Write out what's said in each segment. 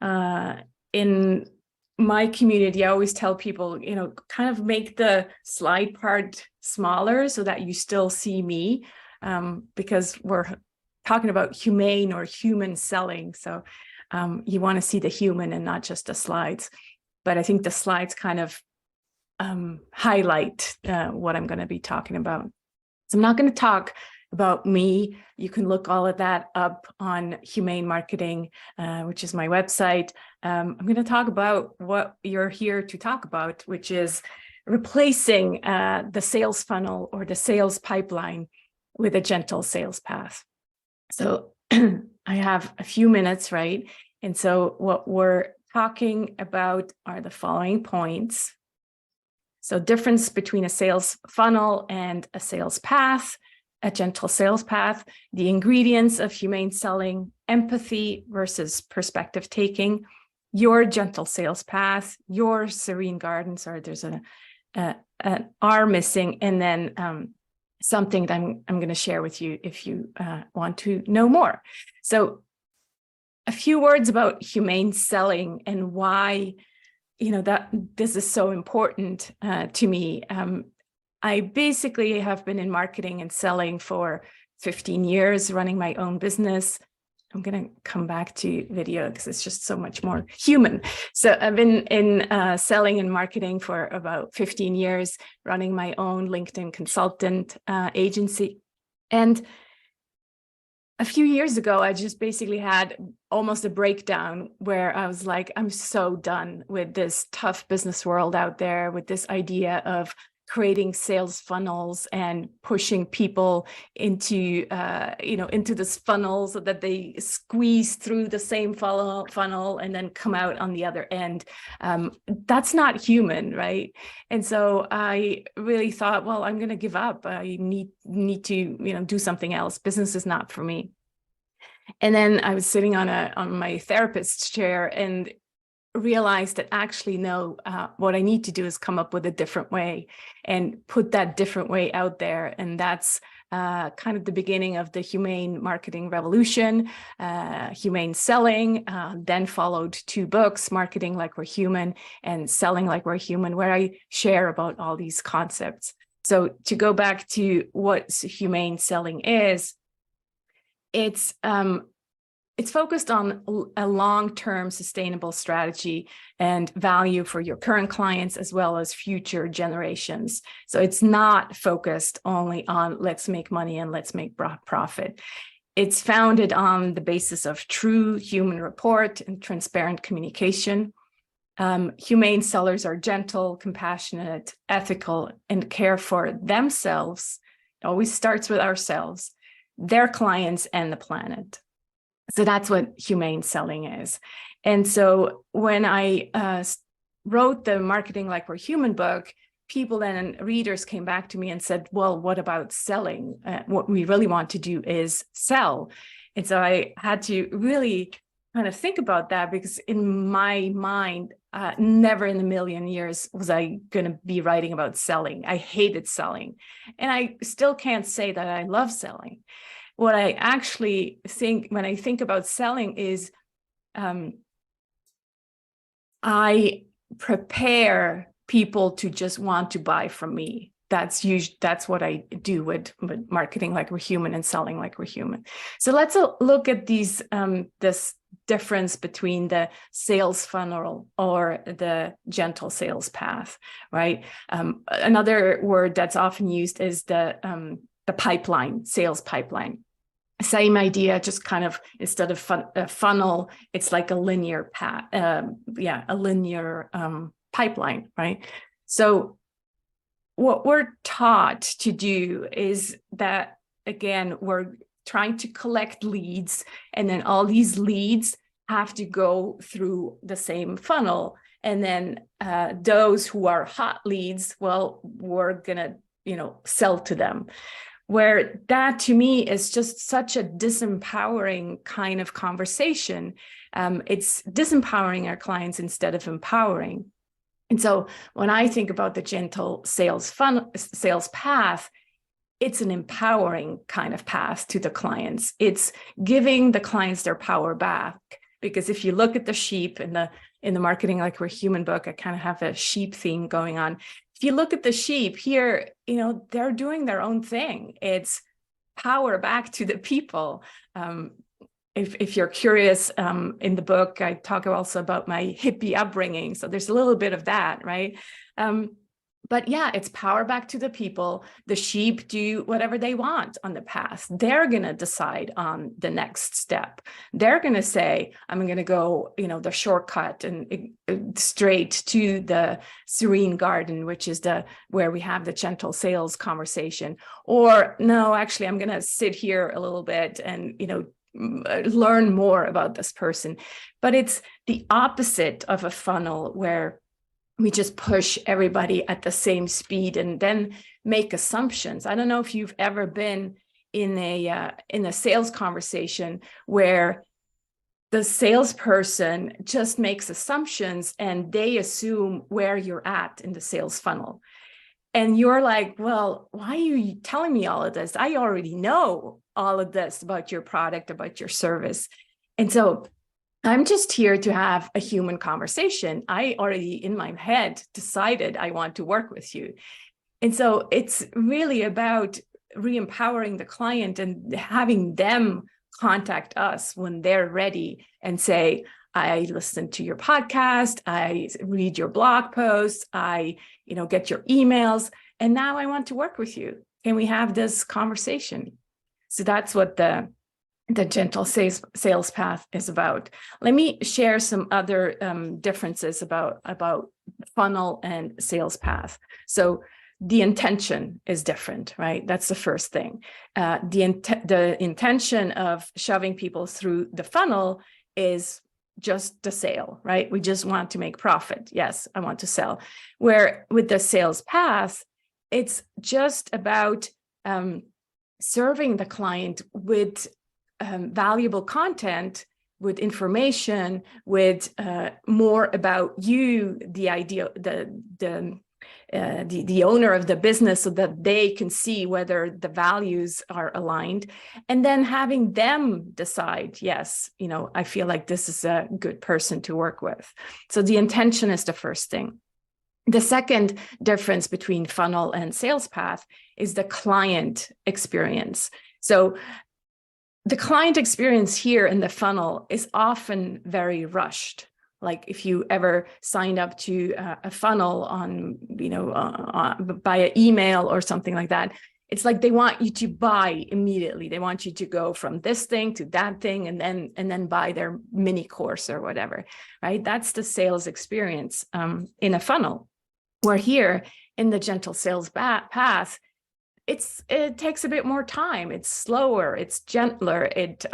In my community, I always tell people, kind of make the slide part smaller so that you still see me, because we're talking about humane or human selling. So you want to see the human and not just the slides. But I think the slides kind of highlight what I'm going to be talking about. So I'm not going to talk about me. You can look all of that up on Humane Marketing, which is my website. I'm going to talk about what you're here to talk about, which is replacing the sales funnel or the sales pipeline with a gentle sales path. So I have a few minutes, right? And so what we're talking about are the following points. So difference between a sales funnel and a sales path, a gentle sales path, the ingredients of humane selling, empathy versus perspective taking, your gentle sales path, your serene garden. Sorry, there's an R missing, and then something that I'm going to share with you if you want to know more. So a few words about humane selling and why that this is so important to me. I basically have been in marketing and selling for 15 years, running my own business. I'm going to come back to video because it's just so much more human. So I've been in selling and marketing for about 15 years, running my own LinkedIn consultant agency. And a few years ago, I just basically had almost a breakdown where I was like, I'm so done with this tough business world out there, with this idea of creating sales funnels and pushing people into this funnel so that they squeeze through the same funnel and then come out on the other end. That's not human, right? And so I really thought, well, I'm going to give up. I need to do something else. Business is not for me. And then I was sitting on my therapist's chair and realized that actually, no, what I need to do is come up with a different way and put that different way out there. And that's kind of the beginning of the humane marketing revolution, humane selling, then followed 2 books, Marketing Like We're Human and Selling Like We're Human, where I share about all these concepts. So to go back to what humane selling is, it's focused on a long-term sustainable strategy and value for your current clients as well as future generations. So it's not focused only on let's make money and let's make profit. It's founded on the basis of true human rapport and transparent communication. Humane sellers are gentle, compassionate, ethical, and care for themselves. It always starts with ourselves, their clients, and the planet. So that's what humane selling is. And so when I wrote the Marketing Like We're Human book, people then, readers came back to me and said, well, what about selling? What we really want to do is sell. And so I had to really kind of think about that, because in my mind, never in a million years was I going to be writing about selling. I hated selling. And I still can't say that I love selling. What I actually think when I think about selling is I prepare people to just want to buy from me. That's what I do with Marketing Like We're Human and Selling Like We're Human. So let's look at this difference between the sales funnel or the gentle sales path, right? Another word that's often used is the pipeline, sales pipeline. Same idea, just kind of instead of a funnel, it's like a linear path, a linear pipeline, right? So what we're taught to do is that, again, we're trying to collect leads, and then all these leads have to go through the same funnel. And then those who are hot leads, well, we're gonna, sell to them. Where that to me is just such a disempowering kind of conversation. It's disempowering our clients instead of empowering. And so when I think about the gentle sales path, it's an empowering kind of path to the clients. It's giving the clients their power back because if you look at the sheep in the Marketing Like We're Human book, I kind of have a sheep theme going on. If you look at the sheep here, they're doing their own thing. It's power back to the people. If you're curious, in the book, I talk also about my hippie upbringing. So there's a little bit of that, right? But yeah, it's power back to the people. The sheep do whatever they want on the path. They're going to decide on the next step. They're going to say, I'm going to go, the shortcut and straight to the serene garden, which is where we have the gentle sales conversation. Or no, actually, I'm going to sit here a little bit and, learn more about this person. But it's the opposite of a funnel where we just push everybody at the same speed and then make assumptions. I don't know if you've ever been in a sales conversation where the salesperson just makes assumptions and they assume where you're at in the sales funnel. And you're like, well, why are you telling me all of this? I already know all of this about your product, about your service. And so I'm just here to have a human conversation. I already in my head decided I want to work with you. And so it's really about re-empowering the client and having them contact us when they're ready and say, I listen to your podcast, I read your blog posts, I get your emails, and now I want to work with you. Can we have this conversation? So that's what the gentle sales path is about. Let me share some other differences about funnel and sales path. So the intention is different, right? That's the first thing. The intention of shoving people through the funnel is just the sale, right? We just want to make profit. Yes, I want to sell. Where with the sales path, it's just about serving the client with valuable content, with information, with more about you, the idea, the owner of the business, so that they can see whether the values are aligned, and then having them decide, yes, I feel like this is a good person to work with. So the intention is the first thing. The second difference between funnel and sales path is the client experience. So the client experience here in the funnel is often very rushed. Like if you ever signed up to a funnel on, by email or something like that, it's like they want you to buy immediately. They want you to go from this thing to that thing and then buy their mini course or whatever, right? That's the sales experience in a funnel. Where here in the gentle sales path, it takes a bit more time. It's slower, it's gentler. It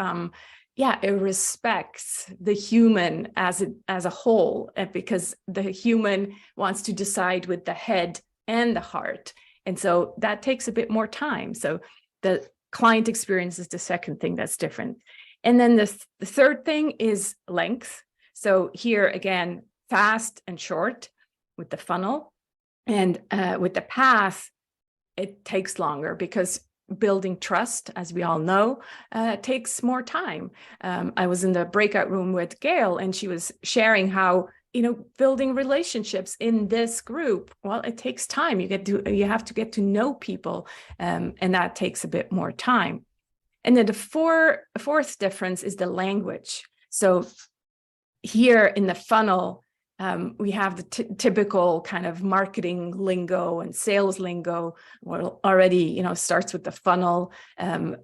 respects the human as a whole, because the human wants to decide with the head and the heart. And so that takes a bit more time. So the client experience is the second thing that's different. And then the third thing is length. So here again, fast and short with the funnel. And with the path, it takes longer because building trust, as we all know, takes more time. I was in the breakout room with Gail, and she was sharing how, building relationships in this group, well, it takes time. You have to get to know people, and that takes a bit more time. And then the fourth difference is the language. So here in the funnel, we have the typical kind of marketing lingo and sales lingo. Well, already, starts with the funnel.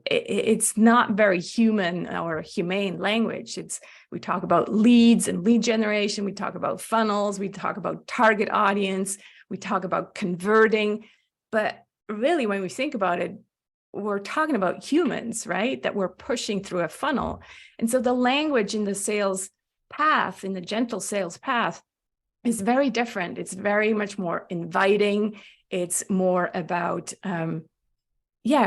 It's not very human or humane language. We talk about leads and lead generation. We talk about funnels. We talk about target audience. We talk about converting. But really, when we think about it, we're talking about humans, right? That we're pushing through a funnel. And so the language in the sales path, in the gentle sales path, is very different. It's very much more inviting. It's more about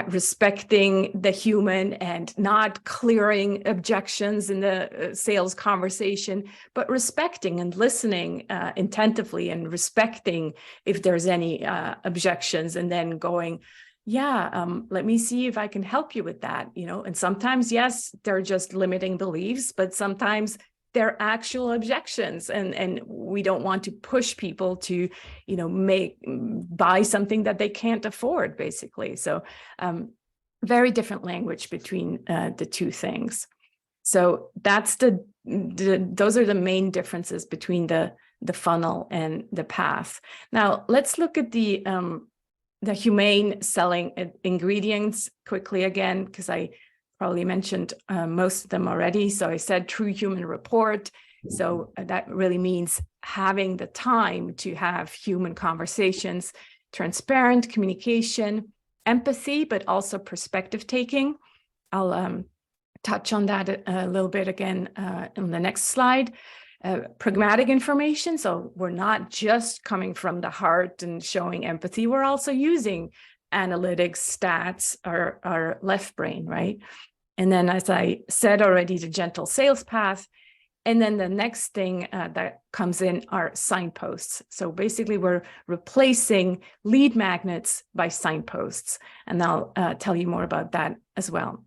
respecting the human and not clearing objections in the sales conversation, but respecting and listening attentively and respecting if there's any objections, and then going, let me see if I can help you with that, And sometimes, yes, they're just limiting beliefs, but sometimes their actual objections, and we don't want to push people to, you know, buy something that they can't afford, basically. So very different language between the two things. So that's those are the main differences between the funnel and the path. Now let's look at the humane selling ingredients quickly again, because I probably mentioned most of them already. So I said true human rapport. So that really means having the time to have human conversations, transparent communication, empathy, but also perspective taking. I'll touch on that a little bit again in the next slide. Pragmatic information. So we're not just coming from the heart and showing empathy. We're also using analytics, stats, our left brain, right? And then, as I said already, the gentle sales path. And then the next thing that comes in are signposts. So basically, we're replacing lead magnets by signposts. And I'll tell you more about that as well.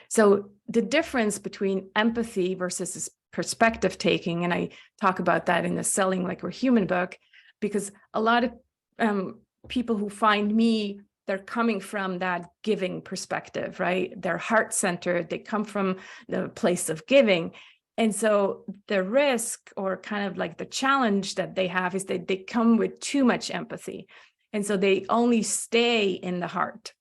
So the difference between empathy versus perspective taking, and I talk about that in the Selling Like We're Human book, because a lot of people who find me, they're coming from that giving perspective, right? They're heart-centered, they come from the place of giving. And so the risk, or kind of like the challenge that they have, is that they come with too much empathy. And so they only stay in the heart.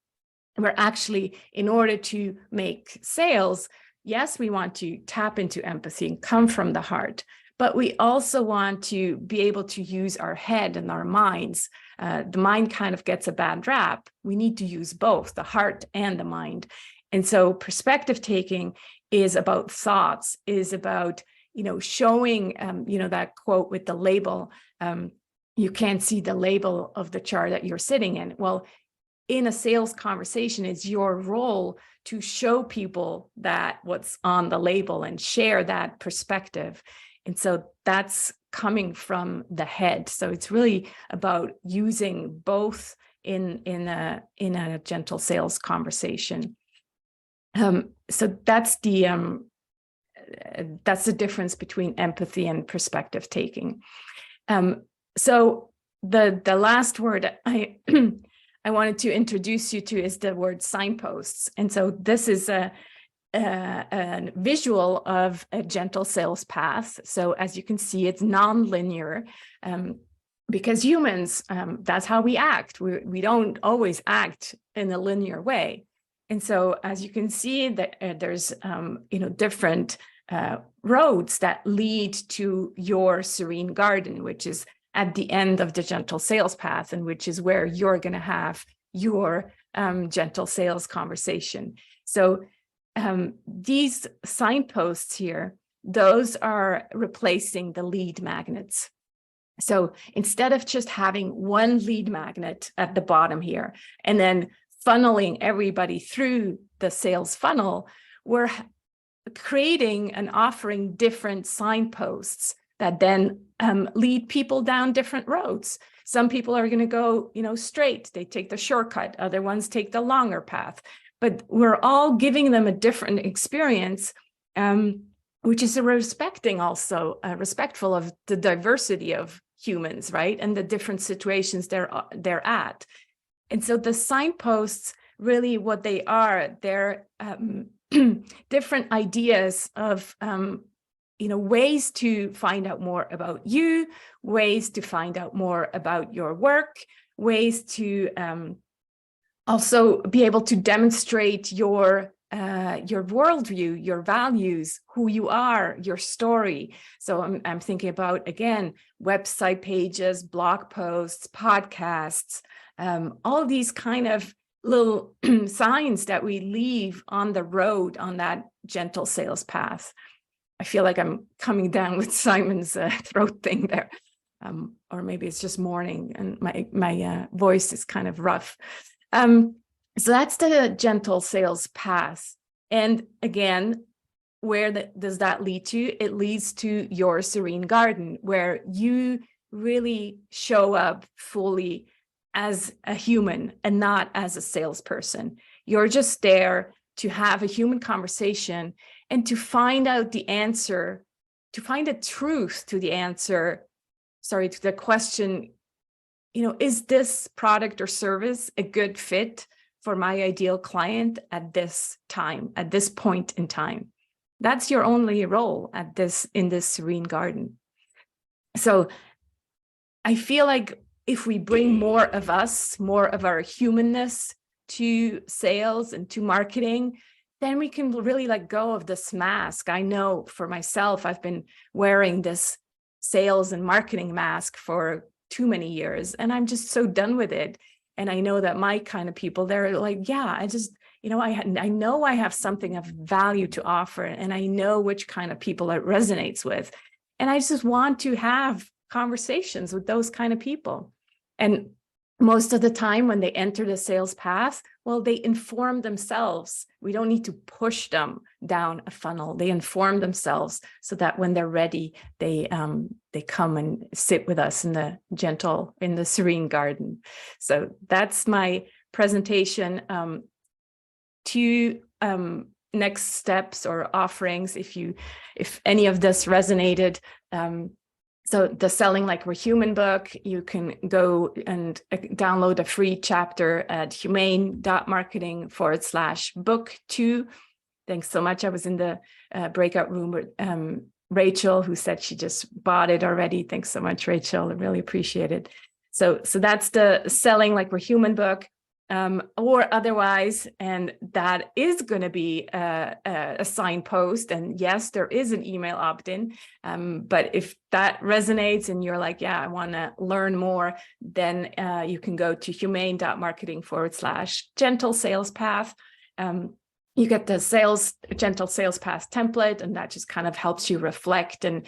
Where actually, in order to make sales, yes, we want to tap into empathy and come from the heart, but we also want to be able to use our head and our minds. The mind kind of gets a bad rap. We need to use both the heart and the mind. And so perspective taking is about thoughts, is about, you know, showing, you know, that quote with the label, you can't see the label of the chair that you're sitting in. Well, in a sales conversation, it's your role to show people that what's on the label and share that perspective. And so that's coming from the head. So it's really about using both in a gentle sales conversation. So that's the difference between empathy and perspective taking. So the last word I wanted to introduce you to is the word signposts. And so this is a visual of a gentle sales path. So as you can see, it's non-linear, because humans, that's how we act. We don't always act in a linear way. And so as you can see, that there's you know, different roads that lead to your serene garden, which is at the end of the gentle sales path, and which is where you're going to have your gentle sales conversation. So these signposts here, those are replacing the lead magnets. So instead of just having one lead magnet at the bottom here, and then funneling everybody through the sales funnel, we're creating and offering different signposts that then lead people down different roads. Some people are going to go, you know, straight. They take the shortcut. Other ones take the longer path. But we're all giving them a different experience, which is respecting also, respectful of the diversity of humans, right? And the different situations they're at. And so the signposts, really what they are, they're different ideas of you know, ways to find out more about you, ways to find out more about your work, ways to also be able to demonstrate your worldview, your values, who you are, your story. So I'm thinking about, again, website pages, blog posts, podcasts, all these kind of little signs that we leave on the road on that gentle sales path. I feel like I'm coming down with Simon's throat thing there, or maybe it's just morning and my voice is kind of rough. So that's the gentle sales path. And again, where does that lead to? It leads to your serene garden, where you really show up fully as a human and not as a salesperson. You're just there to have a human conversation and to find out the answer find a truth to the answer, sorry, to the question, is this product or service a good fit for my ideal client at this time, at this point in time? That's your only role in this serene garden. So I feel like if we bring more of us, more of our humanness to sales and to marketing, then we can really let go of this mask. I know for myself, I've been wearing this sales and marketing mask for too many years, and I'm just so done with it. And I know that my kind of people, they're like, yeah, I just, I know I have something of value to offer, and I know which kind of people it resonates with. And I just want to have conversations with those kind of people. And most of the time when they enter the sales path, well, they inform themselves. We don't need to push them down a funnel. They inform themselves so that when they're ready, they come and sit with us in the serene garden. So that's my presentation. Two next steps or offerings, if any of this resonated. So the Selling Like We're Human book, you can go and download a free chapter at humane.marketing/book2. Thanks so much. I was in the breakout room with Rachel, who said she just bought it already. Thanks so much, Rachel. I really appreciate it. So that's the Selling Like We're Human book. Or otherwise, and that is going to be a signpost. And yes, there is an email opt-in. But if that resonates and you're like, yeah, I want to learn more, then you can go to humane.marketing/gentle sales path. You get the gentle sales path template, and that just kind of helps you reflect and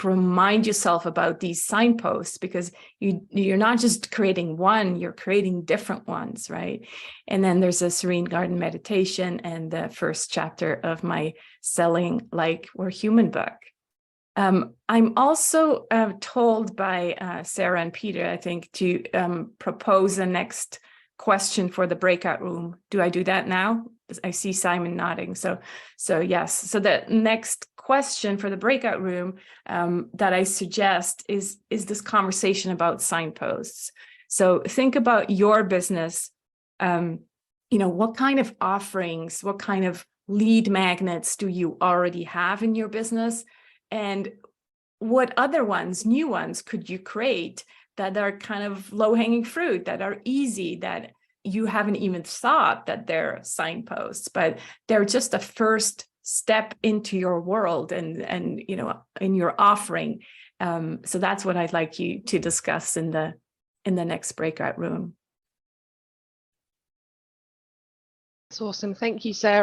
remind yourself about these signposts, because you're not just creating one, you're creating different ones, right? And then there's a Serene Garden meditation and the first chapter of my Selling Like We're Human book. I'm also told by Sarah and Peter, I think, to propose a next question for the breakout room. Do I do that now? I see Simon nodding. So yes. So the next question for the breakout room that I suggest is this conversation about signposts. So think about your business. What kind of offerings, what kind of lead magnets do you already have in your business? And what other ones, new ones, could you create that are kind of low-hanging fruit, that are easy, that you haven't even thought that they're signposts, but they're just a first step into your world and in your offering. So that's what I'd like you to discuss in the next breakout room. That's awesome. Thank you, Sarah.